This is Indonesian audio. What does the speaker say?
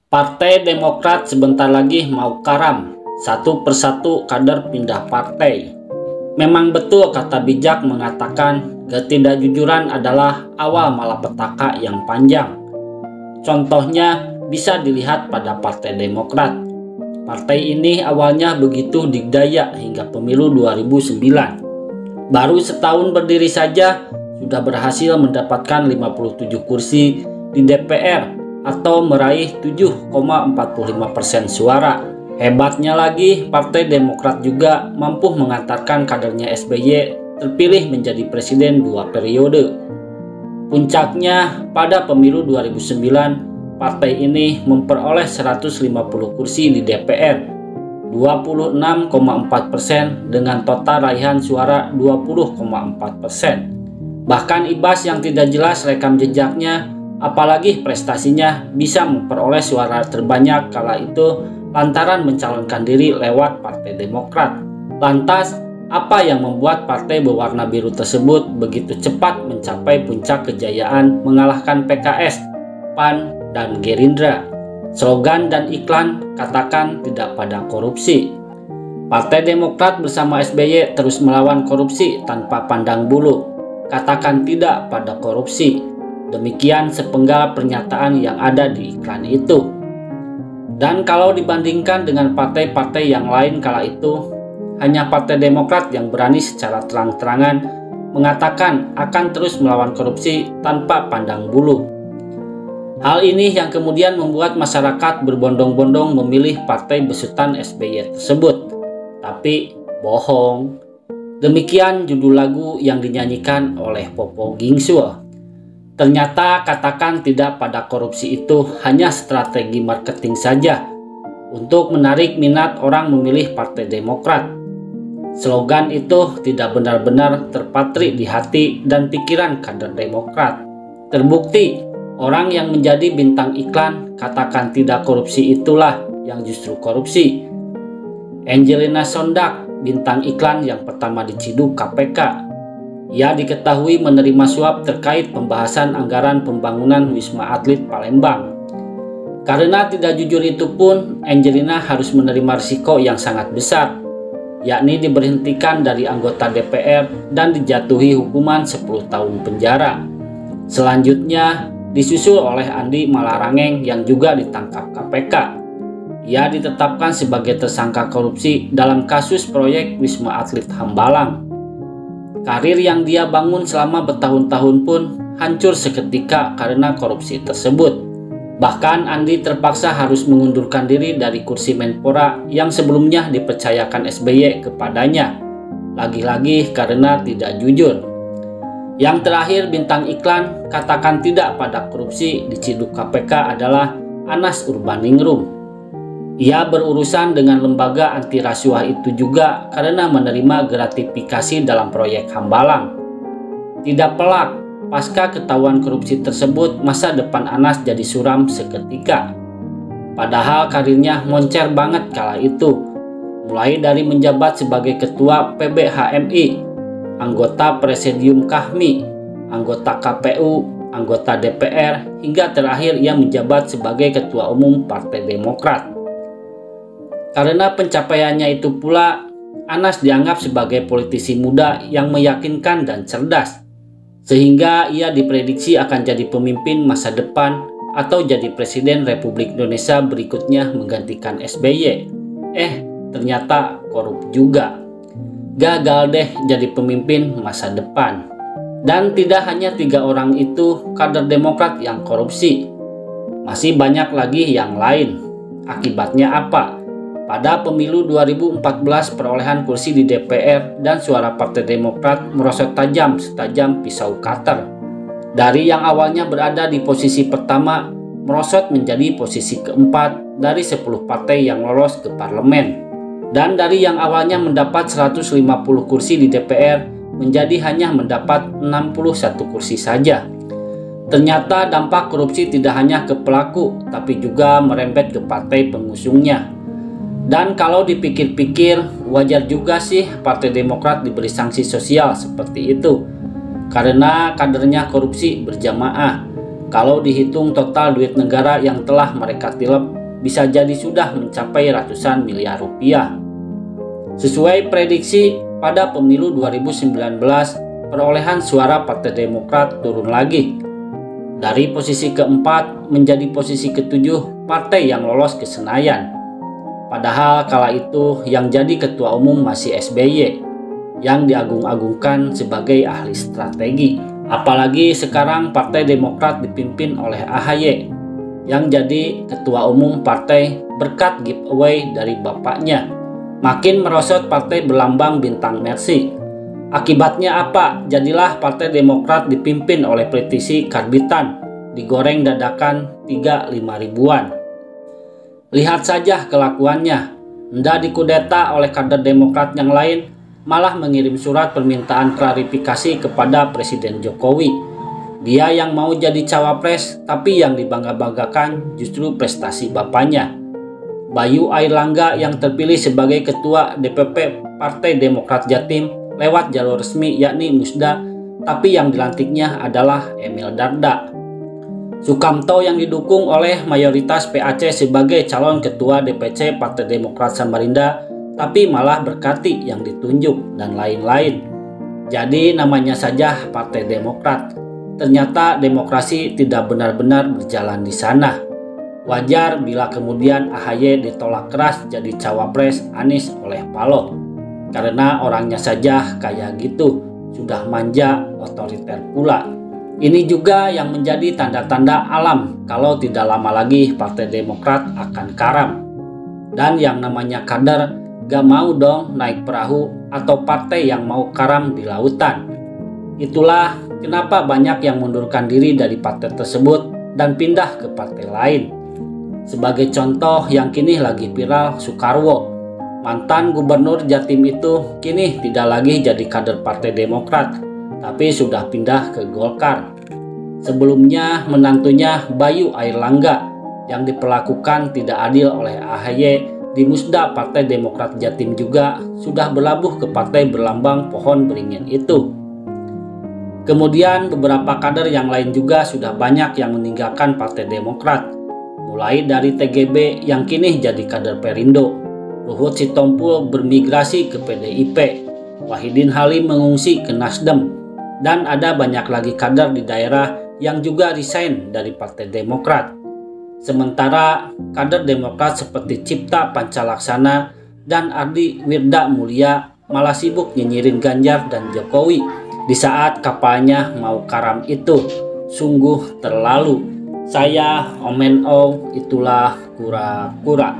Partai Demokrat sebentar lagi mau karam, satu persatu kader pindah partai. Memang betul kata bijak mengatakan ketidakjujuran adalah awal malapetaka yang panjang. Contohnya bisa dilihat pada Partai Demokrat. Partai ini awalnya begitu digdaya hingga pemilu 2009. Baru setahun berdiri saja sudah berhasil mendapatkan 57 kursi di DPR atau meraih 7,45% suara. Hebatnya lagi, Partai Demokrat juga mampu mengantarkan kadernya SBY terpilih menjadi presiden 2 periode. Puncaknya, pada pemilu 2009, partai ini memperoleh 150 kursi di DPR, 26,4% dengan total raihan suara 20,4%. Bahkan Ibas yang tidak jelas rekam jejaknya, apalagi prestasinya, bisa memperoleh suara terbanyak kala itu lantaran mencalonkan diri lewat Partai Demokrat. Lantas, apa yang membuat partai berwarna biru tersebut begitu cepat mencapai puncak kejayaan mengalahkan PKS, PAN, dan Gerindra? Slogan dan iklan katakan tidak pada korupsi. Partai Demokrat bersama SBY terus melawan korupsi tanpa pandang bulu. Katakan tidak pada korupsi. Demikian sepenggal pernyataan yang ada di iklan itu. Dan kalau dibandingkan dengan partai-partai yang lain kala itu, hanya Partai Demokrat yang berani secara terang-terangan mengatakan akan terus melawan korupsi tanpa pandang bulu. Hal ini yang kemudian membuat masyarakat berbondong-bondong memilih partai besutan SBY tersebut. Tapi bohong. Demikian judul lagu yang dinyanyikan oleh Popo Gingsul. Ternyata katakan tidak pada korupsi itu hanya strategi marketing saja untuk menarik minat orang memilih Partai Demokrat. Slogan itu tidak benar-benar terpatri di hati dan pikiran kader Demokrat. Terbukti, orang yang menjadi bintang iklan katakan tidak korupsi itulah yang justru korupsi. Angelina Sondak, bintang iklan yang pertama diciduk KPK. Ia diketahui menerima suap terkait pembahasan anggaran pembangunan Wisma Atlet Palembang. Karena tidak jujur itu pun, Angelina harus menerima risiko yang sangat besar, yakni diberhentikan dari anggota DPR dan dijatuhi hukuman 10 tahun penjara. Selanjutnya, disusul oleh Andi Malarangeng yang juga ditangkap KPK. Ia ditetapkan sebagai tersangka korupsi dalam kasus proyek Wisma Atlet Hambalang. Karir yang dia bangun selama bertahun-tahun pun hancur seketika karena korupsi tersebut. Bahkan Andi terpaksa harus mengundurkan diri dari kursi Menpora yang sebelumnya dipercayakan SBY kepadanya. Lagi-lagi karena tidak jujur. Yang terakhir, bintang iklan katakan tidak pada korupsi diciduk KPK adalah Anas Urbaningrum. Ia berurusan dengan lembaga anti rasuah itu juga karena menerima gratifikasi dalam proyek Hambalang. Tidak pelak, pasca ketahuan korupsi tersebut masa depan Anas jadi suram seketika. Padahal karirnya moncer banget kala itu, mulai dari menjabat sebagai ketua PBHMI, anggota Presidium KAHMI, anggota KPU, anggota DPR, hingga terakhir ia menjabat sebagai ketua umum Partai Demokrat. Karena pencapaiannya itu pula, Anas dianggap sebagai politisi muda yang meyakinkan dan cerdas, sehingga ia diprediksi akan jadi pemimpin masa depan atau jadi Presiden Republik Indonesia berikutnya menggantikan SBY. Ternyata korup juga. Gagal deh jadi pemimpin masa depan. Dan tidak hanya 3 orang itu kader Demokrat yang korupsi. Masih banyak lagi yang lain. Akibatnya apa? Pada pemilu 2014 perolehan kursi di DPR dan suara Partai Demokrat merosot tajam setajam pisau cutter. Dari yang awalnya berada di posisi pertama, merosot menjadi posisi keempat dari 10 partai yang lolos ke parlemen. Dan dari yang awalnya mendapat 150 kursi di DPR, menjadi hanya mendapat 61 kursi saja. Ternyata dampak korupsi tidak hanya ke pelaku, tapi juga merembet ke partai pengusungnya. Dan kalau dipikir-pikir, wajar juga sih Partai Demokrat diberi sanksi sosial seperti itu. Karena kadernya korupsi berjamaah. Kalau dihitung total duit negara yang telah mereka tilep, bisa jadi sudah mencapai ratusan miliar rupiah. Sesuai prediksi, pada pemilu 2019, perolehan suara Partai Demokrat turun lagi. Dari posisi keempat menjadi posisi ketujuh partai yang lolos ke Senayan. Padahal kala itu yang jadi ketua umum masih SBY, yang diagung-agungkan sebagai ahli strategi. Apalagi sekarang Partai Demokrat dipimpin oleh AHY, yang jadi ketua umum partai berkat giveaway dari bapaknya. Makin merosot partai berlambang bintang Mercy. Akibatnya apa? Jadilah Partai Demokrat dipimpin oleh politisi karbitan, digoreng dadakan 3-5 ribuan. Lihat saja kelakuannya, hendak dikudeta oleh kader Demokrat yang lain, malah mengirim surat permintaan klarifikasi kepada Presiden Jokowi. Dia yang mau jadi cawapres, tapi yang dibangga-banggakan justru prestasi bapaknya. Bayu Airlangga yang terpilih sebagai Ketua DPP Partai Demokrat Jatim lewat jalur resmi yakni Musda, tapi yang dilantiknya adalah Emil Dardak. Sukamto yang didukung oleh mayoritas PAC sebagai calon Ketua DPC Partai Demokrat Samarinda, tapi malah berkati yang ditunjuk dan lain-lain. Jadi namanya saja Partai Demokrat. Ternyata demokrasi tidak benar-benar berjalan di sana. Wajar bila kemudian AHY ditolak keras jadi cawapres Anies oleh Paloh. Karena orangnya saja kayak gitu, sudah manja, otoriter pula. Ini juga yang menjadi tanda-tanda alam kalau tidak lama lagi Partai Demokrat akan karam. Dan yang namanya kader gak mau dong naik perahu atau partai yang mau karam di lautan. Itulah kenapa banyak yang mundurkan diri dari partai tersebut dan pindah ke partai lain. Sebagai contoh yang kini lagi viral, Soekarwo, mantan gubernur Jatim itu kini tidak lagi jadi kader Partai Demokrat, tapi sudah pindah ke Golkar. Sebelumnya menantunya Bayu Airlangga yang diperlakukan tidak adil oleh AHY di Musda Partai Demokrat Jatim juga sudah berlabuh ke partai berlambang pohon beringin itu. Kemudian beberapa kader yang lain juga sudah banyak yang meninggalkan Partai Demokrat. Mulai dari TGB yang kini jadi kader Perindo, Ruhut Sitompul bermigrasi ke PDIP, Wahidin Halim mengungsi ke Nasdem, dan ada banyak lagi kader di daerah yang juga resign dari Partai Demokrat. Sementara kader Demokrat seperti Cipta Pancalaksana dan Ardi Wirda Mulia malah sibuk nyinyirin Ganjar dan Jokowi di saat kapalnya mau karam itu. Sungguh terlalu. Saya Omen O, itulah kura-kura.